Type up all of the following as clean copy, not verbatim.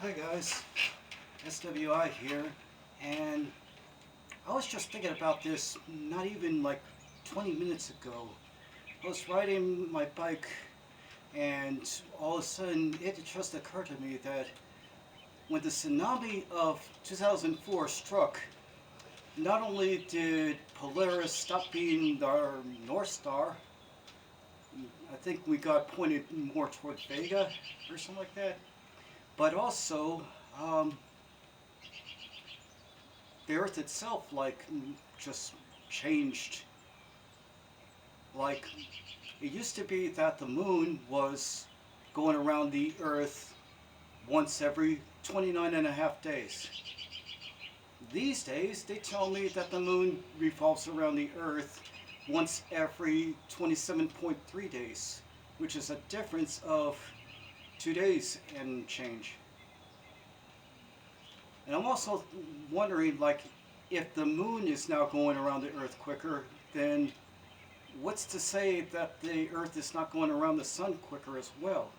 Hi guys, S.W.I here, and I was just thinking about this not even like 20 minutes ago. I was riding my bike, and all of a sudden it just occurred to me that when the tsunami of 2004 struck, not only did Polaris stop being our North Star, I think we got pointed more toward Vega or something like that, but also um, the Earth itself, just changed. Like, it used to be that the moon was going around the Earth once every 29 and a half days. These days, they tell me that the moon revolves around the Earth once every 27.3 days, which is a difference of 2 days and change. And I'm also wondering, like, if the moon is now going around the Earth quicker, then what's to say that the Earth is not going around the sun quicker as well?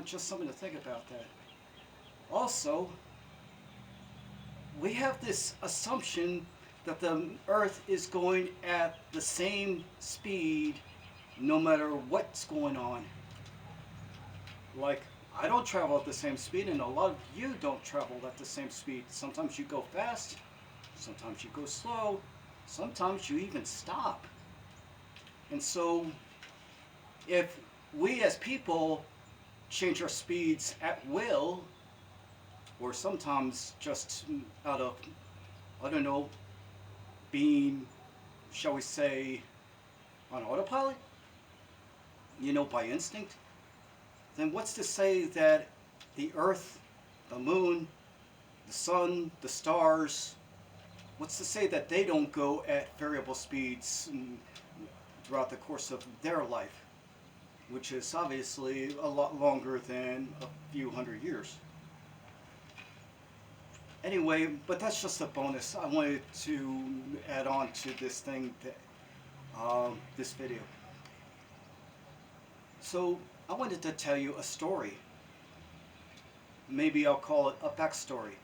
Just something to think about that. Also, we have this assumption that the Earth is going at the same speed no matter what's going on. Like, I don't travel at the same speed, and a lot of you don't travel at the same speed. Sometimes you go fast, sometimes you go slow, sometimes you even stop. And so, if we as people change our speeds at will, or sometimes just out of, I don't know, being, shall we say, on autopilot, by instinct, then what's to say that the Earth, the moon, the sun, the stars, what's to say that they don't go at variable speeds throughout the course of their life, which is obviously a lot longer than a few hundred years. Anyway, but that's just a bonus. I wanted to add on to this thing, this video. So I wanted to tell you a story. Maybe I'll call it a backstory.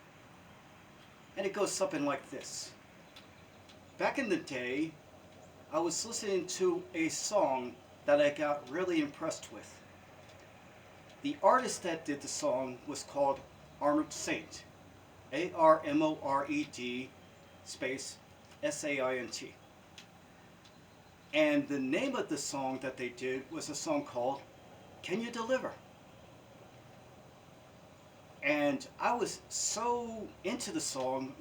And it goes something like this. Back in the day, I was listening to a song that I got really impressed with. The artist that did the song was called Armored Saint. Armored space SAINT. And the name of the song that they did was a song called Can You Deliver? And I was so into the song,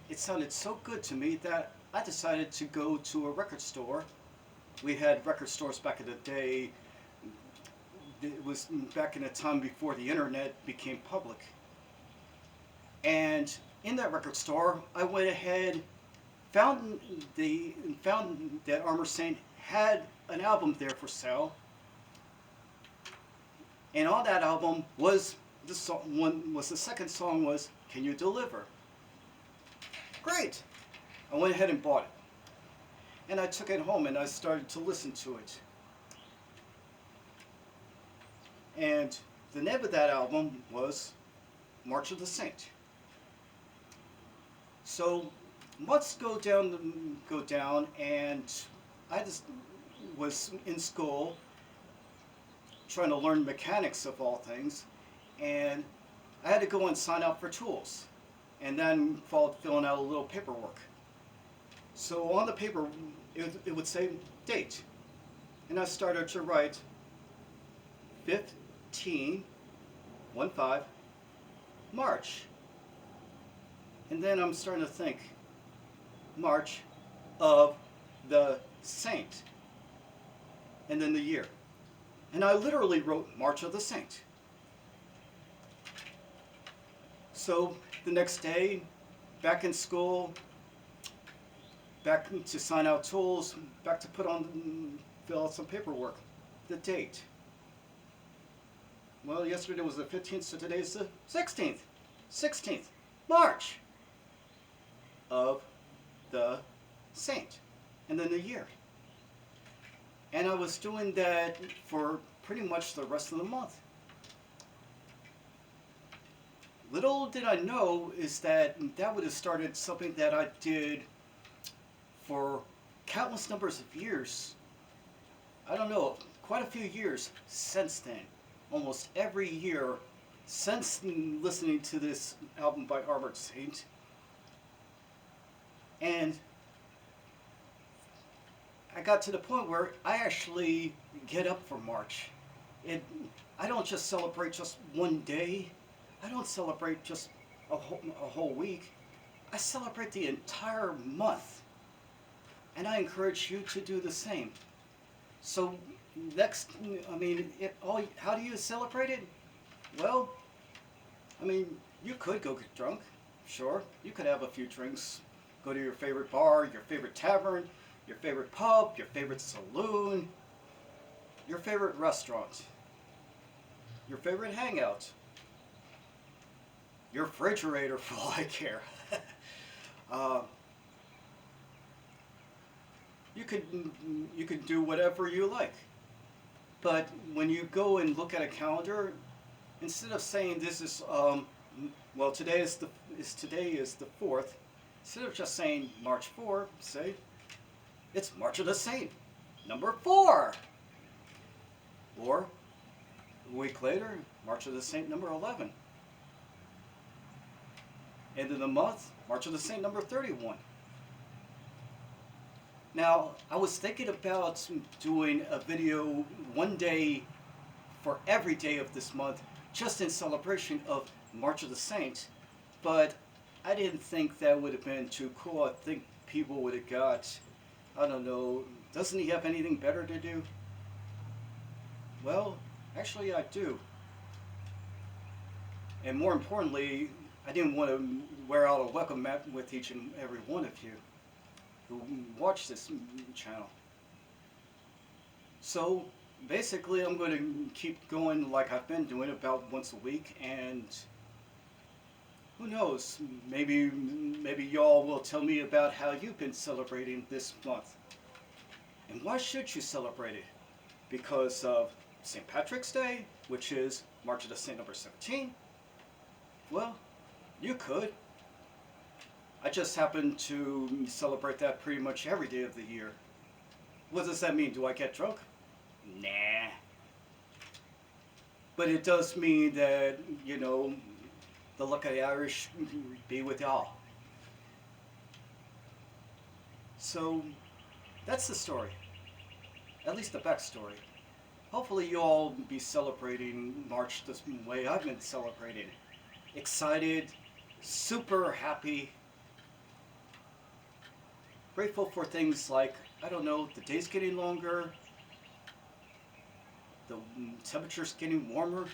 it sounded so good to me that I decided to go to a record store. We had record stores back in the day. It was back in a time before the internet became public. And in that record store, I went ahead, found that Armored Saint had an album there for sale, and on that album was the second song was Can You Deliver? Great! I went ahead and bought it, and I took it home and I started to listen to it. And the name of that album was March of the Saint. So months go down, and I just was in school trying to learn mechanics of all things, and I had to go and sign up for tools, and then filling out a little paperwork. So on the paper, it would say date, and I started to write 15 March. And then I'm starting to think, March of the Saint, and then the year. And I literally wrote March of the Saint. So the next day, back in school, back to sign out tools, back to fill out some paperwork. The date. Well, yesterday was the 15th, so today's the 16th. 16th, March of the Saint, and then the year. And I was doing that for pretty much the rest of the month. Little did I know is that that would have started something that I did for countless numbers of years. I don't know, quite a few years since then. Almost every year since listening to this album by Armored Saint. And I got to the point where I actually get up for March. It, I don't just celebrate just one day. I don't celebrate just a whole week. I celebrate the entire month. And I encourage you to do the same. So next, I mean, how do you celebrate it? Well, I mean, you could go get drunk, sure. You could have a few drinks, go to your favorite bar, your favorite tavern, your favorite pub, your favorite saloon, your favorite restaurant, your favorite hangout, your refrigerator for all I care. uh, you can do whatever you like. But when you go and look at a calendar, instead of saying this is well, today is the 4th, instead of just saying March 4, say it's March of the Saint, number 4. Or a week later, March of the Saint, number 11. End of the month, March of the Saint, number 31. Now, I was thinking about doing a video one day for every day of this month, just in celebration of March of the Saint, but I didn't think that would have been too cool. I think people would have got, I don't know, doesn't he have anything better to do? Well, actually I do. And more importantly, I didn't want to wear out a welcome mat with each and every one of you who watch this channel. So basically I'm going to keep going like I've been doing, about once a week, and who knows, maybe y'all will tell me about how you've been celebrating this month. And why should you celebrate it? Because of St. Patrick's Day, which is March of the Saint, number 17? Well, you could. I just happen to celebrate that pretty much every day of the year. What does that mean? Do I get drunk? Nah. But it does mean that, you know, the luck of the Irish be with y'all. So, that's the story. At least the backstory. Hopefully you all be celebrating March the way I've been celebrating. Excited, super happy, grateful for things like, I don't know, the day's getting longer, the temperature's getting warmer,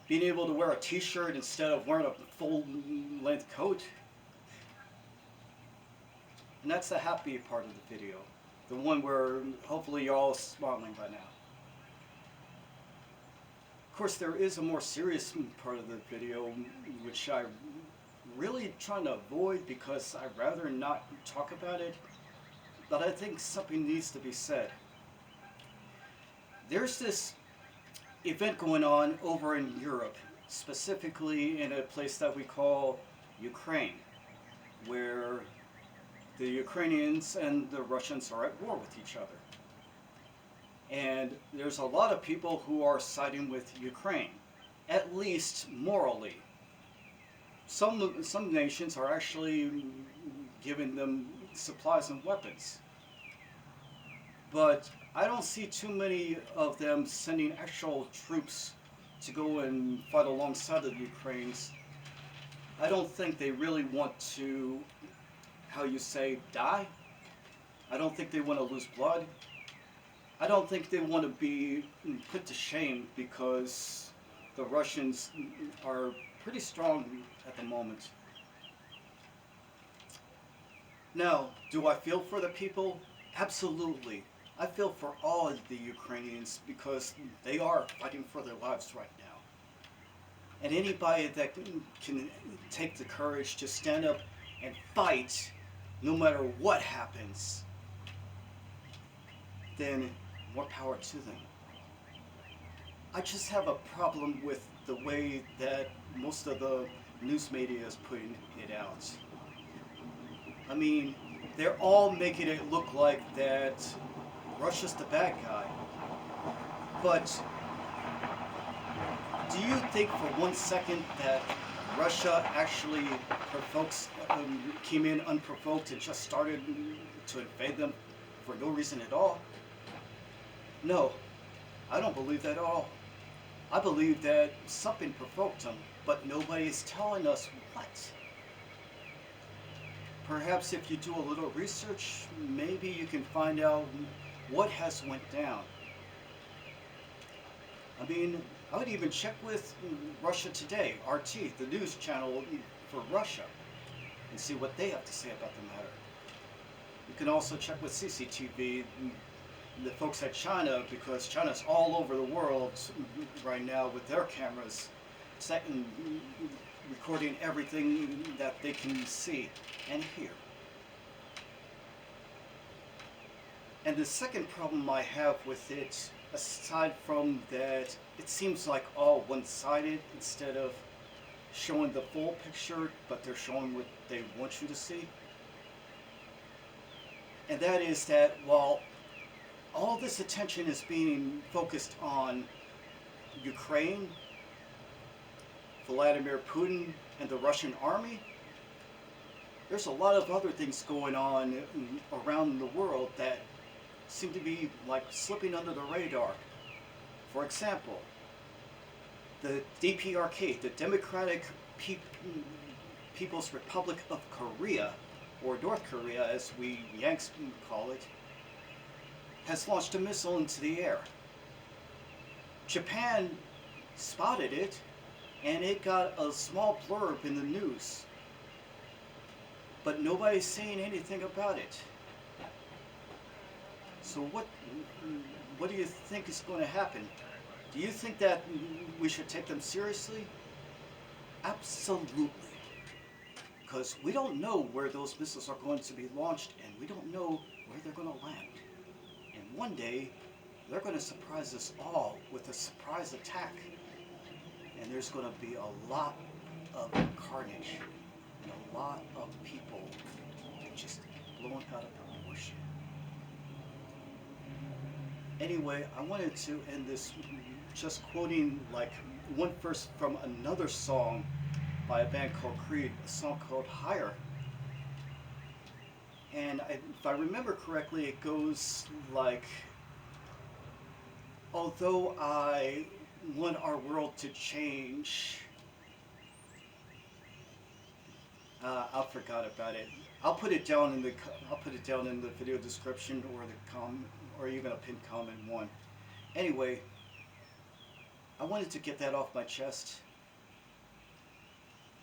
being able to wear a t-shirt instead of wearing a full-length coat. And that's the happy part of the video, the one where hopefully you're all smiling by now. Of course, there is a more serious part of the video, which I really trying to avoid because I'd rather not talk about it, but I think something needs to be said. There's this event going on over in Europe, specifically in a place that we call Ukraine, where the Ukrainians and the Russians are at war with each other. And there's a lot of people who are siding with Ukraine, at least morally. Some nations are actually giving them supplies and weapons. But I don't see too many of them sending actual troops to go and fight alongside of the Ukrainians. I don't think they really want to, how you say, die. I don't think they want to lose blood. I don't think they want to be put to shame because the Russians are pretty strong at the moment. Now, do I feel for the people? Absolutely. I feel for all of the Ukrainians because they are fighting for their lives right now. And anybody that can take the courage to stand up and fight, no matter what happens, then more power to them. I just have a problem with the way that most of the news media is putting it out. I mean, they're all making it look like that Russia's the bad guy. But do you think for 1 second that Russia actually came in unprovoked and just started to invade them for no reason at all? No, I don't believe that at all. I believe that something provoked them, but nobody is telling us what. Perhaps if you do a little research, maybe you can find out what has went down. I mean, I would even check with Russia Today, RT, the news channel for Russia, and see what they have to say about the matter. You can also check with CCTV, the folks at China, because China's all over the world right now with their cameras, setting, recording everything that they can see and hear. And the second problem I have with it, aside from that, it seems like all one-sided instead of showing the full picture, but they're showing what they want you to see. And that is that while all this attention is being focused on Ukraine, Vladimir Putin, and the Russian army, there's a lot of other things going on around the world that seem to be like slipping under the radar. For example, the DPRK, the Democratic People's Republic of Korea, or North Korea as we Yanks call it, has launched a missile into the air. Japan spotted it, and it got a small blurb in the news. But nobody's saying anything about it. So what do you think is going to happen? Do you think that we should take them seriously? Absolutely. Because we don't know where those missiles are going to be launched, and we don't know where they're going to land. And one day, they're going to surprise us all with a surprise attack. And there's going to be a lot of carnage and a lot of people just blown out of proportion. Anyway, I wanted to end this just quoting like one verse from another song by a band called Creed, a song called Higher. And if I remember correctly, it goes like, although I want our world to change, I forgot about it. I'll put it down in the video description or the or even a pinned comment one. Anyway, I wanted to get that off my chest.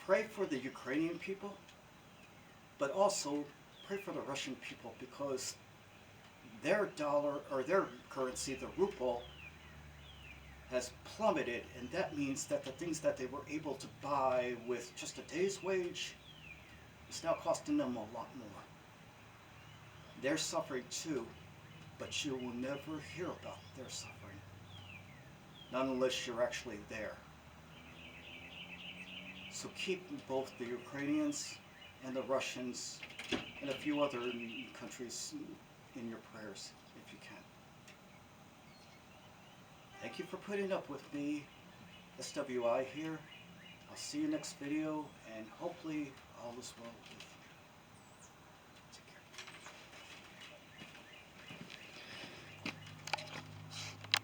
Pray for the Ukrainian people, but also pray for the Russian people, because their dollar, or their currency, the ruble, has plummeted, and that means that the things that they were able to buy with just a day's wage is now costing them a lot more. They're suffering too, but you will never hear about their suffering. Not unless you're actually there. So keep both the Ukrainians and the Russians and a few other countries in your prayers if you can. Thank you for putting up with me. S.W.I. here. I'll see you next video, and hopefully all is well with you.